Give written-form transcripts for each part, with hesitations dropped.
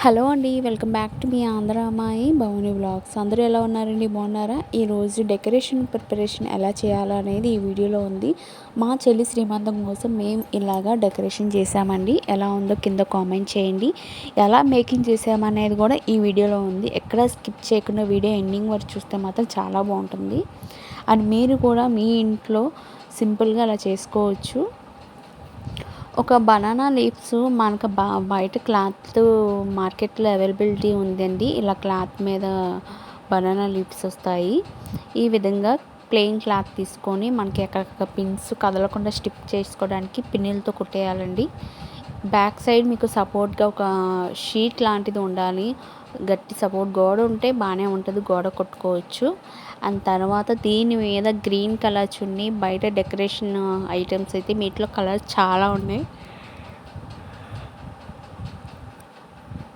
Hello అండి, welcome back to me Andhra అమ్మాయి Bhavani vlogs. అందరూ ఎలా ఉన్నారండి? బాగున్నారా? ఈరోజు డెకరేషన్ ప్రిపరేషన్ ఎలా చేయాలో అనేది ఈ వీడియోలో ఉంది. మా చెల్లి శ్రీమంతం కోసం మేము ఇలాగా డెకరేషన్ చేసామండి. ఎలా ఉందో కింద కామెంట్ చేయండి. ఎలా మేకింగ్ చేసామనేది కూడా ఈ వీడియోలో ఉంది. ఎక్కడ స్కిప్ చేయకుండా వీడియో ఎండింగ్ వరకు చూస్తే మాత్రం చాలా బాగుంటుంది. అండ్ మీరు కూడా మీ ఇంట్లో సింపుల్గా అలా చేసుకోవచ్చు. ఒక బనానా లీవ్స్ మనకు బయట క్లాత్ మార్కెట్లో అవైలబిలిటీ ఉందండి. ఇలా క్లాత్ మీద బనానా లీవ్స్ వస్తాయి. ఈ విధంగా ప్లెయిన్ క్లాత్ తీసుకొని మనకి ఎక్కడెక్కడ పిన్స్ కదలకుండా స్టిక్ చేసుకోవడానికి పిన్నులతో కుట్టేయాలండి. బ్యాక్ సైడ్ మీకు సపోర్ట్గా ఒక షీట్ లాంటిది ఉండాలి. గట్టి సపోర్ట్ గోడ ఉంటే బాగానే ఉంటుంది, గోడ కొట్టుకోవచ్చు. అండ్ తర్వాత దీని మీద గ్రీన్ కలర్ చున్నీ, బయట డెకరేషన్ ఐటమ్స్ అయితే వీటిలో కలర్స్ చాలా ఉన్నాయి.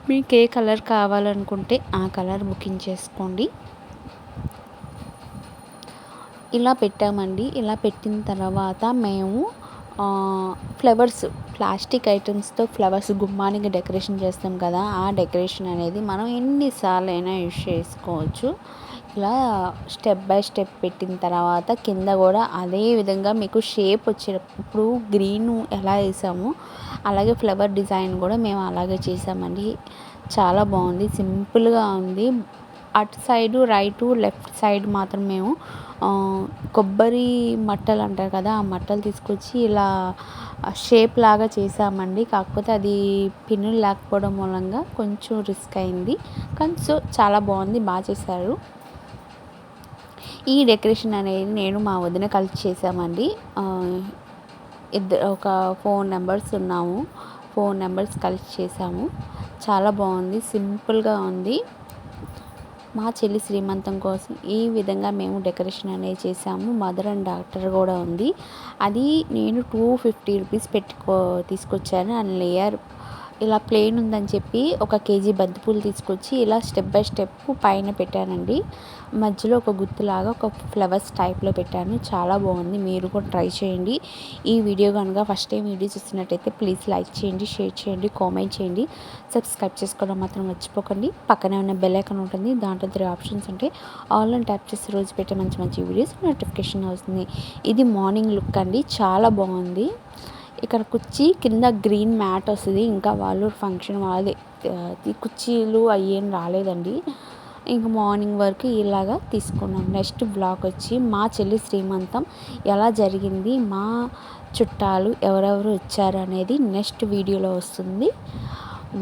మీకు ఏ కలర్ కావాలనుకుంటే ఆ కలర్ బుకింగ్ చేసుకోండి. ఇలా పెట్టామండి. ఇలా పెట్టిన తర్వాత మేము ఫ్లవర్స్, ప్లాస్టిక్ ఐటమ్స్తో ఫ్లవర్స్ గుమ్మానికి డెకరేషన్ చేస్తాం కదా, ఆ డెకరేషన్ అనేది మనం ఎన్నిసార్లు అయినా యూజ్ చేసుకోవచ్చు. ఇలా స్టెప్ బై స్టెప్ పెట్టిన తర్వాత కింద కూడా అదే విధంగా మీకు షేప్ వచ్చేటప్పుడు గ్రీన్ ఎలా వేసామో అలాగే ఫ్లవర్ డిజైన్ కూడా మేము అలాగే చేసామండి. చాలా బాగుంది, సింపుల్గా ఉంది. అటు సైడు రైటు లెఫ్ట్ సైడ్ మాత్రం మేము కొబ్బరి మట్టలు అంటారు కదా, ఆ మట్టలు తీసుకొచ్చి ఇలా షేప్ లాగా చేసామండి. కాకపోతే అది పిన్నులు లేకపోవడం మూలంగా కొంచెం రిస్క్ అయింది, కానీ చాలా బాగుంది, బాగా చేశారు. ఈ డెకరేషన్ అనేది నేను మా వదిన కలిసి చేసామండి. ఒక 4 మెంబర్స్ ఉన్నాము, 4 మెంబర్స్ కలిసి చేసాము. చాలా బాగుంది, సింపుల్గా ఉంది. మా చెల్లి శ్రీమంతం కోసం ఈ విధంగా మేము డెకరేషన్ అనేది చేసాము. మదర్ అండ్ డాక్టర్ కూడా ఉంది. అది నేను 250 రూపీస్ తీసుకొచ్చాను. అండ్ లేయర్ ఇలా ప్లెయిన్ ఉందని చెప్పి 1 కేజీ బంతిపూలు తీసుకొచ్చి ఇలా స్టెప్ బై స్టెప్ పైన పెట్టానండి. మధ్యలో ఒక గుత్తులాగా ఒక ఫ్లవర్స్ టైప్లో పెట్టాను. చాలా బాగుంది, మీరు కూడా ట్రై చేయండి. ఈ వీడియో కనుక ఫస్ట్ టైం వీడియో చూస్తున్నట్టయితే ప్లీజ్ లైక్ చేయండి, షేర్ చేయండి, కామెంట్ చేయండి, సబ్స్క్రైబ్ చేసుకోవడం మాత్రం మర్చిపోకండి. పక్కనే ఉన్న బెల్ ఐకాన్ ఉంటుంది, దాంట్లో 3 ఆప్షన్స్ ఉంటాయి. ఆల్ అని ట్యాప్ చేసి రోజు పెట్టే మంచి మంచి వీడియోస్ నోటిఫికేషన్ వస్తుంది. ఇది మార్నింగ్ లుక్ అండి, చాలా బాగుంది. ఇక్కడ కుర్చీ కింద గ్రీన్ మ్యాట్ వస్తుంది. ఇంకా వాళ్ళు ఫంక్షన్ వాళ్ళది కుర్చీలు అయ్యేం రాలేదండి. ఇంకా మార్నింగ్ వరకు ఇలాగా తీసుకున్నాం. నెక్స్ట్ బ్లాగ్ వచ్చి మా చెల్లి శ్రీమంతం ఎలా జరిగింది, మా చుట్టాలు ఎవరెవరు వచ్చారు అనేది నెక్స్ట్ వీడియోలో వస్తుంది.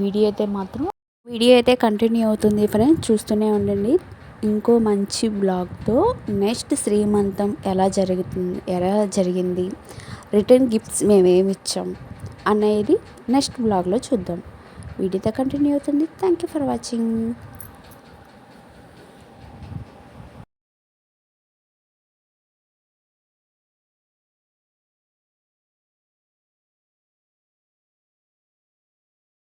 వీడియో అయితే కంటిన్యూ అవుతుంది ఫ్రెండ్స్, చూస్తూనే ఉండండి. ఇంకో మంచి బ్లాగ్తో నెక్స్ట్ శ్రీమంతం ఎలా జరిగింది, రిటర్న్ గిఫ్ట్స్ మేమేమి ఇచ్చాం అనేది నెక్స్ట్ బ్లాగ్లో చూద్దాం. వీడియోతో కంటిన్యూ అవుతుంది. Thank you for watching.